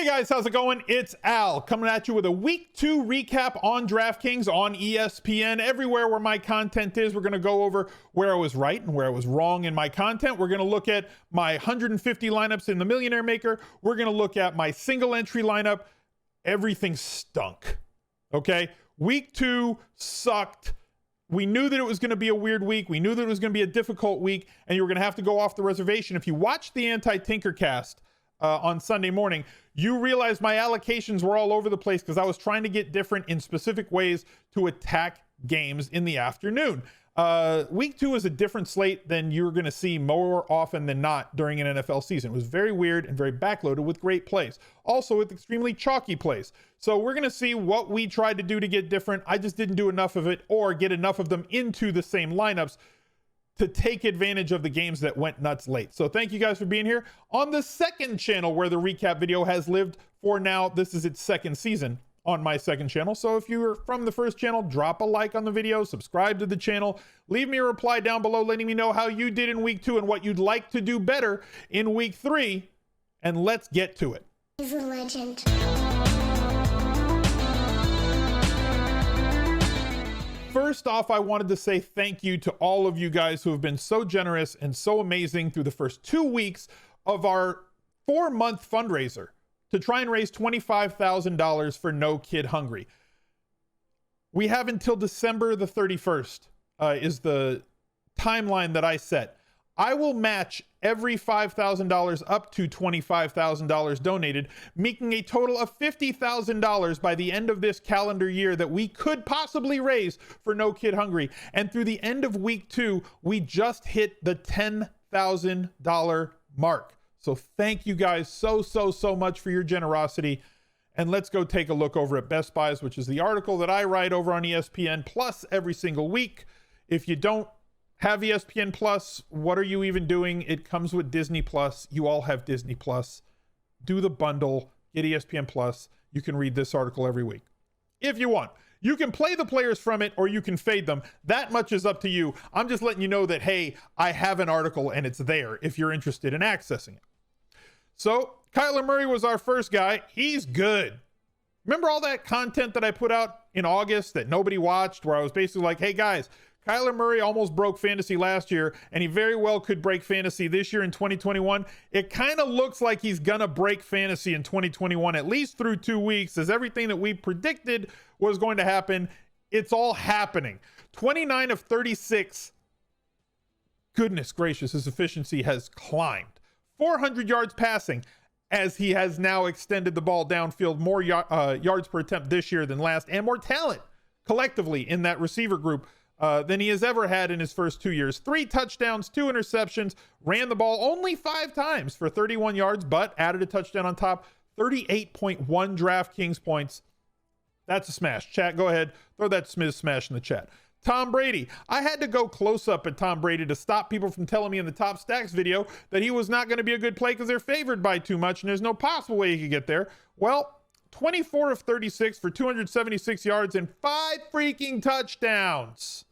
Hey guys, how's it going? It's Al coming at you with a week 2 recap on DraftKings on ESPN. Everywhere where my content is, we're going to go over where I was right and where I was wrong in my content. We're going to look at my 150 lineups in the Millionaire Maker. We're going to look at my single entry lineup. Everything stunk. Okay? Week 2 sucked. We knew that it was going to be a weird week. We knew that it was going to be a difficult week, and you were going to have to go off the reservation. If you watched the Anti-Tinkercast on Sunday morning, you realize my allocations were all over the place because I was trying to get different in specific ways to attack games in the afternoon. Week 2 is a different slate than you're going to see more often than not during an NFL season. It was very weird and very backloaded with great plays, also with extremely chalky plays. So we're going to see what we tried to do to get different. I just didn't do enough of it or get enough of them into the same lineups to take advantage of the games that went nuts late. So thank you guys for being here on the second channel where the recap video has lived for now. This is its second season on my second channel. So if you were from the first channel, drop a like on the video, subscribe to the channel, leave me a reply down below letting me know how you did in week 2 and what you'd like to do better in week 3. And let's get to it. He's a legend. First off, I wanted to say thank you to all of you guys who have been so generous and so amazing through the first 2 weeks of our 4-month fundraiser to try and raise $25,000 for No Kid Hungry. We have until December the 31st is the timeline that I set. I will match every $5,000 up to $25,000 donated, making a total of $50,000 by the end of this calendar year that we could possibly raise for No Kid Hungry. And through the end of week 2, we just hit the $10,000 mark. So thank you guys so much for your generosity. And let's go take a look over at Best Buys, which is the article that I write over on ESPN Plus every single week. If you don't have ESPN Plus, what are you even doing? It comes with Disney Plus. You all have Disney Plus. Do the bundle, get ESPN Plus. You can read this article every week if you want. You can play the players from it or you can fade them. That much is up to you. I'm just letting you know that, hey, I have an article and it's there if you're interested in accessing it. So Kyler Murray was our first guy. He's good. Remember all that content that I put out in August that nobody watched, where I was basically like, hey guys, Kyler Murray almost broke fantasy last year, and he very well could break fantasy this year in 2021. It kind of looks like he's gonna break fantasy in 2021, at least through 2 weeks, as everything that we predicted was going to happen, it's all happening. 29 of 36. Goodness gracious, his efficiency has climbed. 400 yards passing, as he has now extended the ball downfield, more yards per attempt this year than last, and more talent collectively in that receiver group than he has ever had in his first 2 years. 3 touchdowns, 2 interceptions, ran the ball only 5 times for 31 yards, but added a touchdown on top. 38.1 DraftKings points. That's a smash. Chat, go ahead. Throw that Smiz smash in the chat. Tom Brady. I had to go close up at Tom Brady to stop people from telling me in the Top Stacks video that he was not going to be a good play because they're favored by too much and there's no possible way he could get there. Well, 24 of 36 for 276 yards and 5 freaking touchdowns.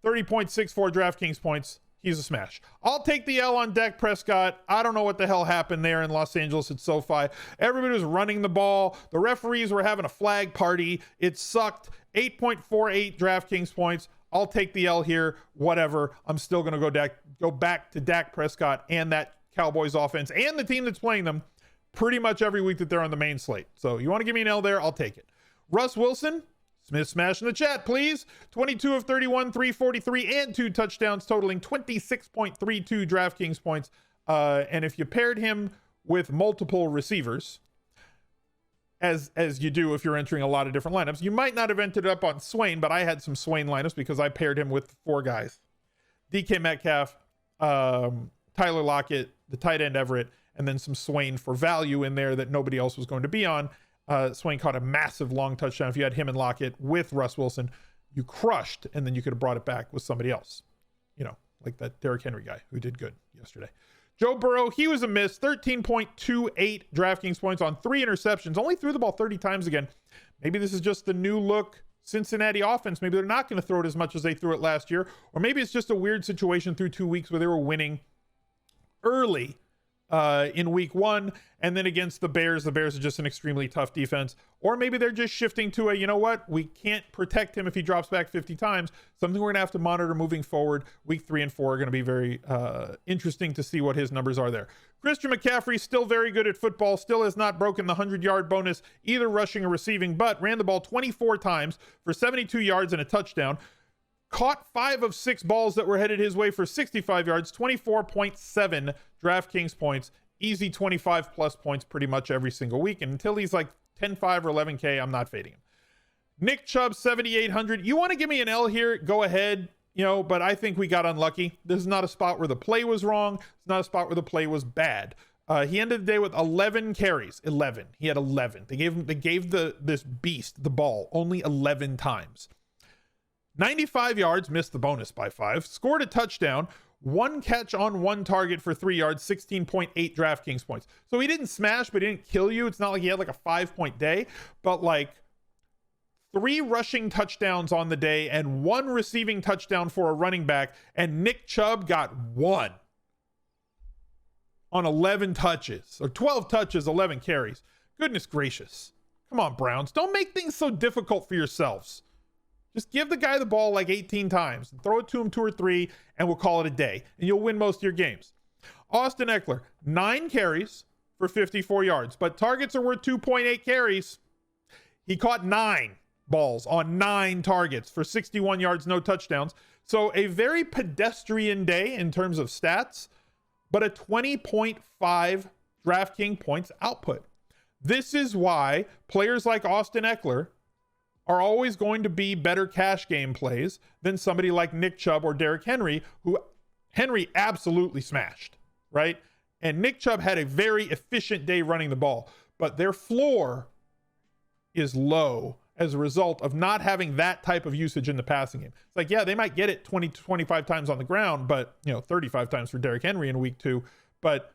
30.64 DraftKings points. He's a smash. I'll take the L on Dak Prescott. I don't know what the hell happened there in Los Angeles at SoFi. Everybody was running the ball. The referees were having a flag party. It sucked. 8.48 DraftKings points. I'll take the L here. Whatever. I'm still going to go back to Dak Prescott and that Cowboys offense and the team that's playing them pretty much every week that they're on the main slate. So you want to give me an L there? I'll take it. Russ Wilson. Smith smash in the chat, please. 22 of 31, 343, and 2 touchdowns, totaling 26.32 DraftKings points. And if you paired him with multiple receivers, as you do if you're entering a lot of different lineups, you might not have ended up on Swain, but I had some Swain lineups because I paired him with 4 guys. DK Metcalf, Tyler Lockett, the tight end Everett, and then some Swain for value in there that nobody else was going to be on. Swain caught a massive long touchdown. If you had him and Lockett with Russ Wilson, you crushed, and then you could have brought it back with somebody else. You know, like that Derrick Henry guy who did good yesterday. Joe Burrow, he was a miss. 13.28 DraftKings points on 3 interceptions. Only threw the ball 30 times again. Maybe this is just the new look Cincinnati offense. Maybe they're not going to throw it as much as they threw it last year. Or maybe it's just a weird situation through 2 weeks where they were winning early in week 1, and then against the Bears are just an extremely tough defense. Or maybe they're just shifting to a, you know what, we can't protect him if he drops back 50 times. Something we're gonna have to monitor moving forward. Week 3 and 4 are gonna be very interesting to see what his numbers are there. Christian McCaffrey, still very good at football, still has not broken the 100-yard bonus, either rushing or receiving, but ran the ball 24 times for 72 yards and a touchdown. Caught 5 of 6 balls that were headed his way for 65 yards, 24.7 DraftKings points, easy 25 plus points pretty much every single week. And until he's like 10-5 or 11K, I'm not fading him. Nick Chubb, 7,800. You want to give me an L here? Go ahead, but I think we got unlucky. This is not a spot where the play was wrong. It's not a spot where the play was bad. He ended the day with 11 carries. 11. He had 11. They gave this beast the ball only 11 times. 95 yards, missed the bonus by 5, scored a touchdown, 1 catch on 1 target for 3 yards, 16.8 DraftKings points. So he didn't smash, but he didn't kill you. It's not like he had like a 5-point day, but like 3 rushing touchdowns on the day and 1 receiving touchdown for a running back. And Nick Chubb got 1 on 11 touches, or 12 touches, 11 carries. Goodness gracious. Come on, Browns. Don't make things so difficult for yourselves. Just give the guy the ball like 18 times and throw it to him 2 or 3, and we'll call it a day, and you'll win most of your games. Austin Eckler, 9 carries for 54 yards, but targets are worth 2.8 carries. He caught 9 balls on 9 targets for 61 yards, no touchdowns. So a very pedestrian day in terms of stats, but a 20.5 DraftKings points output. This is why players like Austin Eckler are always going to be better cash game plays than somebody like Nick Chubb or Derrick Henry, who Henry absolutely smashed, right? And Nick Chubb had a very efficient day running the ball, but their floor is low as a result of not having that type of usage in the passing game. It's like, yeah, they might get it 20 to 25 times on the ground, but 35 times for Derrick Henry in week 2. But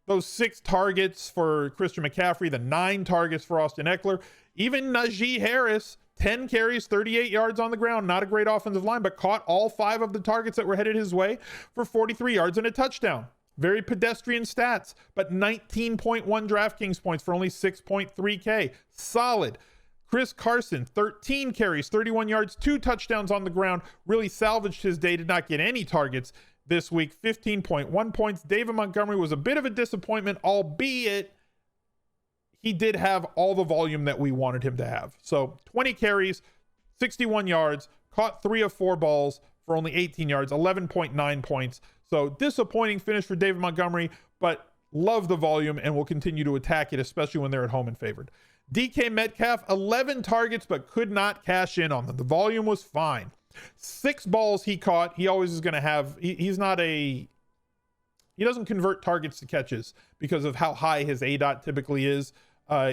those 6 targets for Christian McCaffrey, the 9 targets for Austin Eckler, even Najee Harris, 10 carries, 38 yards on the ground. Not a great offensive line, but caught all 5 of the targets that were headed his way for 43 yards and a touchdown. Very pedestrian stats, but 19.1 DraftKings points for only 6.3K. Solid. Chris Carson, 13 carries, 31 yards, 2 touchdowns on the ground. Really salvaged his day, did not get any targets this week, 15.1 points. David Montgomery was a bit of a disappointment, albeit he did have all the volume that we wanted him to have. So 20 carries, 61 yards, caught 3 of 4 balls for only 18 yards, 11.9 points. So disappointing finish for David Montgomery, but love the volume and will continue to attack it, especially when they're at home and favored. DK Metcalf, 11 targets, but could not cash in on them. The volume was fine. 6 balls he caught. He always is going to have, he doesn't convert targets to catches because of how high his ADOT typically is.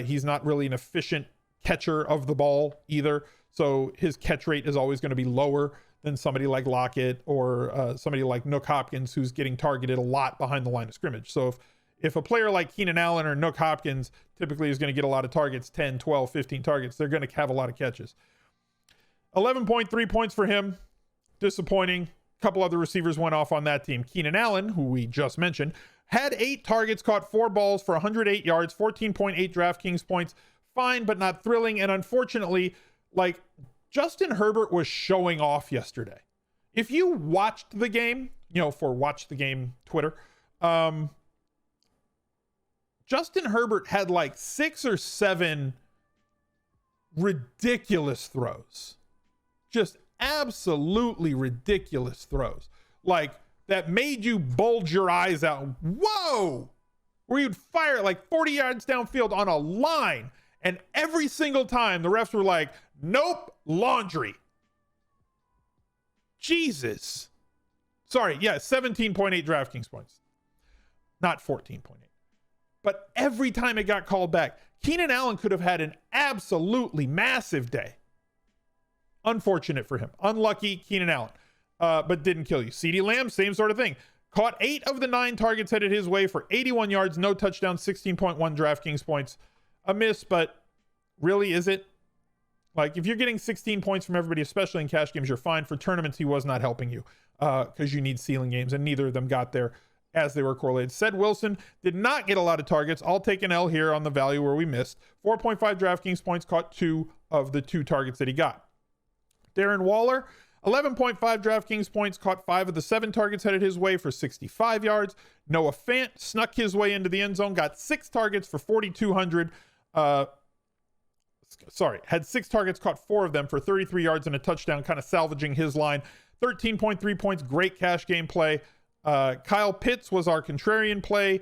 He's not really an efficient catcher of the ball either. So his catch rate is always going to be lower than somebody like Lockett or somebody like Nook Hopkins, who's getting targeted a lot behind the line of scrimmage. So if a player like Keenan Allen or Nook Hopkins typically is going to get a lot of targets, 10, 12, 15 targets, they're going to have a lot of catches. 11.3 points for him. Disappointing. A couple other receivers went off on that team. Keenan Allen, who we just mentioned, had 8 targets, caught 4 balls for 108 yards, 14.8 DraftKings points. Fine, but not thrilling. And unfortunately, like, Justin Herbert was showing off yesterday. If you watched the game, for Watch the Game Twitter, Justin Herbert had like 6 or 7 ridiculous throws. Just absolutely ridiculous throws. Like, that made you bulge your eyes out. Whoa! Where you'd fire it like 40 yards downfield on a line. And every single time the refs were like, nope, laundry. Jesus. Sorry, yeah, 17.8 DraftKings points. Not 14.8. But every time it got called back, Keenan Allen could have had an absolutely massive day. Unfortunate for him. Unlucky Keenan Allen. But didn't kill you. CeeDee Lamb, same sort of thing. Caught 8 of the 9 targets headed his way for 81 yards, no touchdowns, 16.1 DraftKings points. A miss, but really, is it? Like, if you're getting 16 points from everybody, especially in cash games, you're fine. For tournaments, he was not helping you because you need ceiling games, and neither of them got there. as they were correlated. Said Wilson did not get a lot of targets. I'll take an L here on the value where we missed. 4.5 DraftKings points, caught 2 of the 2 targets that he got. Darren Waller, 11.5 DraftKings points, caught 5 of the 7 targets headed his way for 65 yards. Noah Fant snuck his way into the end zone, got 6 targets for 4,200. Had 6 targets, caught 4 of them for 33 yards and a touchdown, kind of salvaging his line. 13.3 points, great cash game play. Kyle Pitts was our contrarian play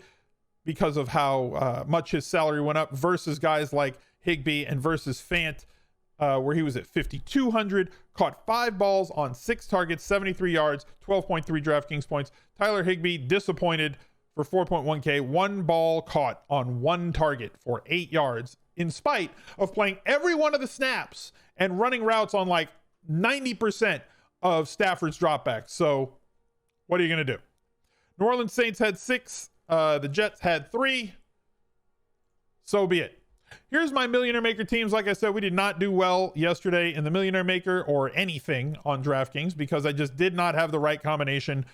because of how much his salary went up versus guys like Higbee and versus Fant, where he was at 5,200, caught 5 balls on 6 targets, 73 yards, 12.3 DraftKings points. Tyler Higbee disappointed for 4.1K, 1 ball caught on 1 target for 8 yards, in spite of playing every one of the snaps and running routes on like 90% of Stafford's dropbacks. So what are you going to do? New Orleans Saints had 6. The Jets had 3. So be it. Here's my Millionaire Maker teams. Like I said, we did not do well yesterday in the Millionaire Maker or anything on DraftKings because I just did not have the right combination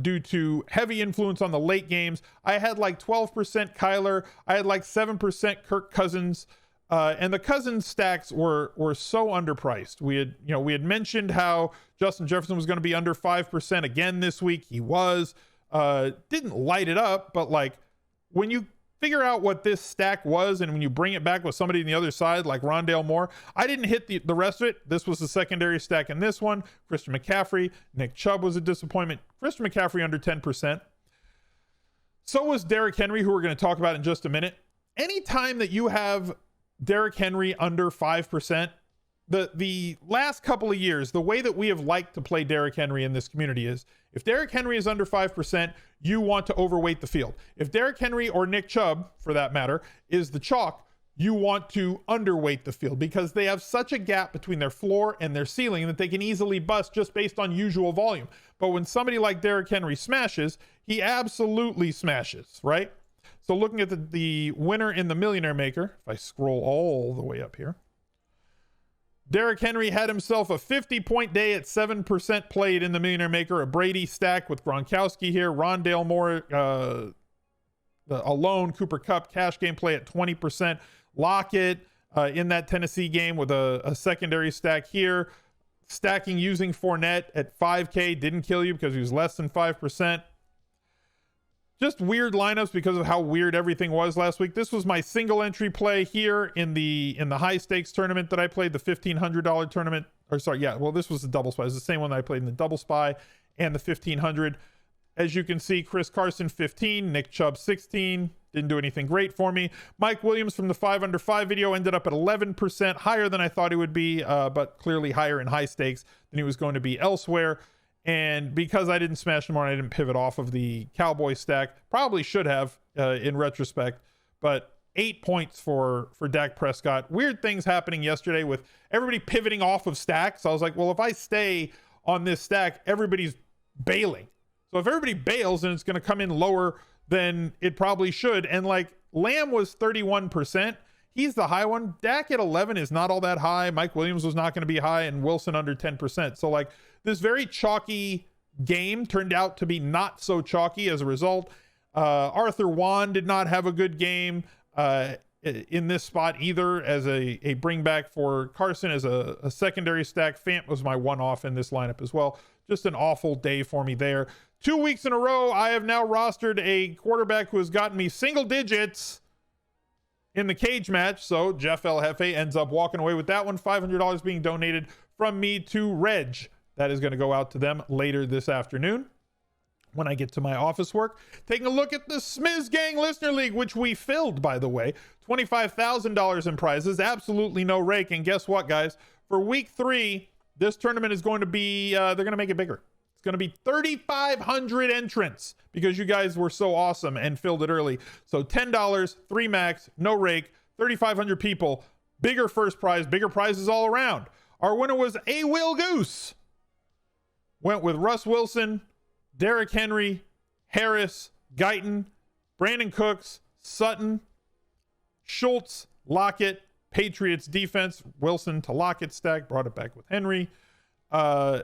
due to heavy influence on the late games. I had like 12% Kyler. I had like 7% Kirk Cousins. And the Cousins stacks were so underpriced. We had mentioned how Justin Jefferson was going to be under 5% again this week. He was. Didn't light it up, but like when you figure out what this stack was and when you bring it back with somebody on the other side like Rondale Moore, I didn't hit the rest of it. This was the secondary stack in this one. Christian McCaffrey, Nick Chubb was a disappointment. Christian McCaffrey under 10%. So was Derrick Henry, who we're going to talk about in just a minute. Anytime that you have Derrick Henry under 5%, the last couple of years, the way that we have liked to play Derrick Henry in this community is if Derrick Henry is under 5%, you want to overweight the field. If Derrick Henry or Nick Chubb, for that matter, is the chalk, you want to underweight the field because they have such a gap between their floor and their ceiling that they can easily bust just based on usual volume. But when somebody like Derrick Henry smashes, he absolutely smashes, right? So looking at the winner in the Millionaire Maker, if I scroll all the way up here, Derrick Henry had himself a 50-point day at 7% played in the Millionaire Maker, a Brady stack with Gronkowski here, Rondale Moore alone, Cooper Kupp cash game play at 20%, Lockett in that Tennessee game with a secondary stack here, stacking using Fournette at 5K, didn't kill you because he was less than 5%. Just weird lineups because of how weird everything was last week. This was my single entry play here in the high stakes tournament that I played, the $1,500 tournament. Or sorry, yeah, well, this was the double spy. It's the same one that I played in the double spy and the 1,500. As you can see, Chris Carson 15, Nick Chubb 16. Didn't do anything great for me. Mike Williams from the 5 under 5 video ended up at 11%, higher than I thought he would be, but clearly higher in high stakes than he was going to be elsewhere. And because I didn't smash him on, I didn't pivot off of the Cowboy stack. Probably should have in retrospect, but 8 points for Dak Prescott. Weird things happening yesterday with everybody pivoting off of stacks. I was like, well, if I stay on this stack, everybody's bailing. So if everybody bails, then it's going to come in lower than it probably should. And like Lamb was 31%. He's the high one. Dak at 11 is not all that high. Mike Williams was not going to be high, and Wilson under 10%. So like this very chalky game turned out to be not so chalky as a result. Arthur Wan did not have a good game in this spot either as a bring back for Carson as a secondary stack. Fant was my one-off in this lineup as well. Just an awful day for me there. 2 weeks in a row, I have now rostered a quarterback who has gotten me single digits in the cage match. So Jeff El Jefe ends up walking away with that one. $500 being donated from me to Reg. That is going to go out to them later this afternoon when I get to my office work. Taking a look at the Smiz Gang Listener League, which we filled, by the way. $25,000 in prizes. Absolutely no rake. And guess what, guys? For week 3, this tournament is going to be, they're going to make it bigger. It's going to be 3,500 entrants because you guys were so awesome and filled it early. So $10, 3 max, no rake, 3,500 people, bigger first prize, bigger prizes all around. Our winner was A. Will Goose. Went with Russ Wilson, Derrick Henry, Harris, Guyton, Brandon Cooks, Sutton, Schultz, Lockett, Patriots defense, Wilson to Lockett stack, brought it back with Henry.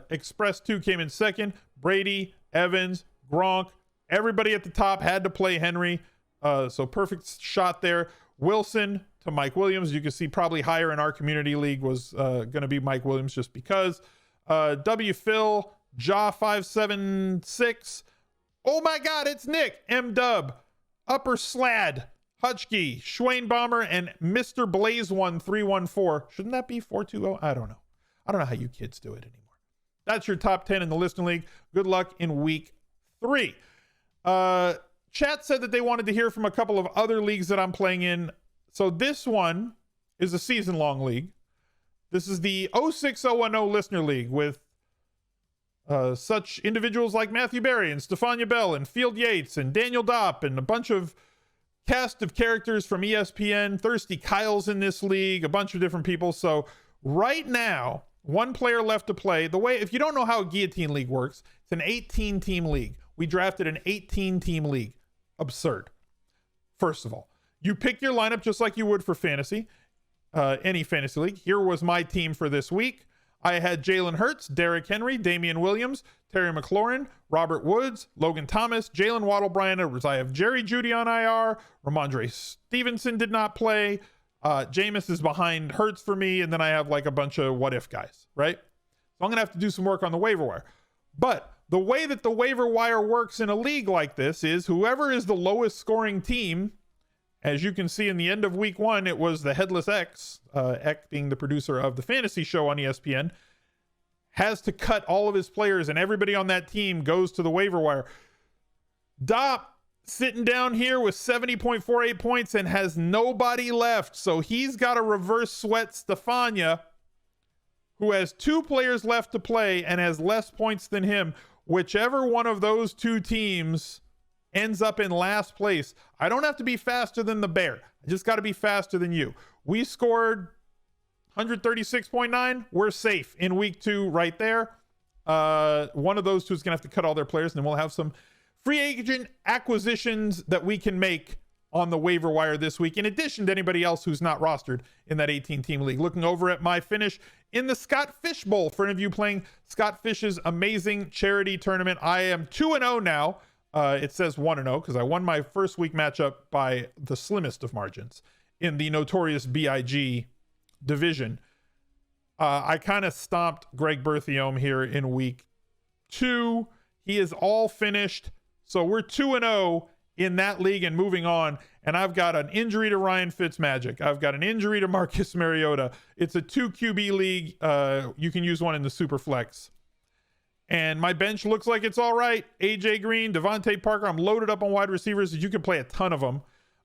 Express 2 came in second. Brady, Evans, Gronk, Everybody at the top had to play Henry. So perfect shot there. Wilson to Mike Williams. You can see probably higher in our community league was going to be Mike Williams just because. W. Phil, Jaw 576. Oh my God, it's Nick. M. Dub, Upper Slad, Hutchkey, Schwain Bomber, and Mr. Blaze 1314. Shouldn't that be 420? I don't know. I don't know how you kids do it anymore. That's your top 10 in the listening league. Good luck in week 3. Chat said that they wanted to hear from a couple of other leagues that I'm playing in. So this one is a season-long league. This is the 06010 Listener League with such individuals like Matthew Berry and Stefania Bell and Field Yates and Daniel Dopp and a bunch of cast of characters from ESPN. Thirsty Kyle's in this league, a bunch of different people. So right now, one player left to play. The way, if you don't know how a Guillotine League works, it's an 18-team league. We drafted an 18-team league. Absurd. First of all, you pick your lineup just like you would for fantasy, any fantasy league. Here was my team for this week. I had Jalen Hurts, Derrick Henry, Damian Williams, Terry McLaurin, Robert Woods, Logan Thomas, Jalen Waddle, Bryan Edwards. I have Jerry Jeudy on IR. Ramondre Stevenson did not play. Jameis is behind Hurts for me, and then I have like a bunch of what-if guys, right? So I'm going to have to do some work on the waiver wire. But the way that the waiver wire works in a league like this is whoever is the lowest scoring team, as you can see in the end of week 1, it was the Headless X, Eck being the producer of the fantasy show on ESPN, has to cut all of his players, and everybody on that team goes to the waiver wire. Dopp sitting down here with 70.48 points and has nobody left. So he's got to reverse sweat Stefania, who has 2 players left to play and has less points than him. Whichever one of those 2 teams ends up in last place, I don't have to be faster than the bear. I just got to be faster than you. We scored 136.9. We're safe in week 2 right there. One of those 2 is going to have to cut all their players, and then we'll have some free agent acquisitions that we can make on the waiver wire this week, in addition to anybody else who's not rostered in that 18-team league. Looking over at my finish in the Scott Fish Bowl. For any of you playing Scott Fish's amazing charity tournament, I am 2-0 now. It says 1-0 because I won my first week matchup by the slimmest of margins in the notorious BIG division. I kind of stomped Greg Berthiaume here in week 2. He is all finished. So we're 2-0 in that league and moving on. And I've got an injury to Ryan Fitzmagic. I've got an injury to Marcus Mariota. It's a 2 QB league. You can use one in the super flex. And my bench looks like it's all right. AJ Green, Devontae Parker. I'm loaded up on wide receivers. You can play a ton of them.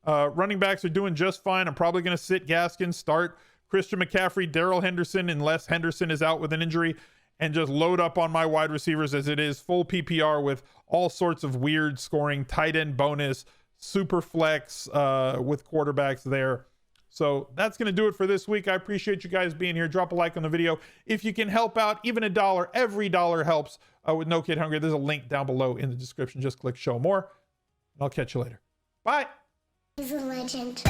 Running backs are doing just fine. I'm probably going to sit Gaskin, start Christian McCaffrey, Darrell Henderson, unless Henderson is out with an injury, and just load up on my wide receivers as it is full PPR with all sorts of weird scoring, tight end bonus, super flex with quarterbacks there. So that's going to do it for this week. I appreciate you guys being here. Drop a like on the video. If you can help out, even $1, every dollar helps with No Kid Hungry. There's a link down below in the description. Just click show more. And I'll catch you later. Bye. He's a legend.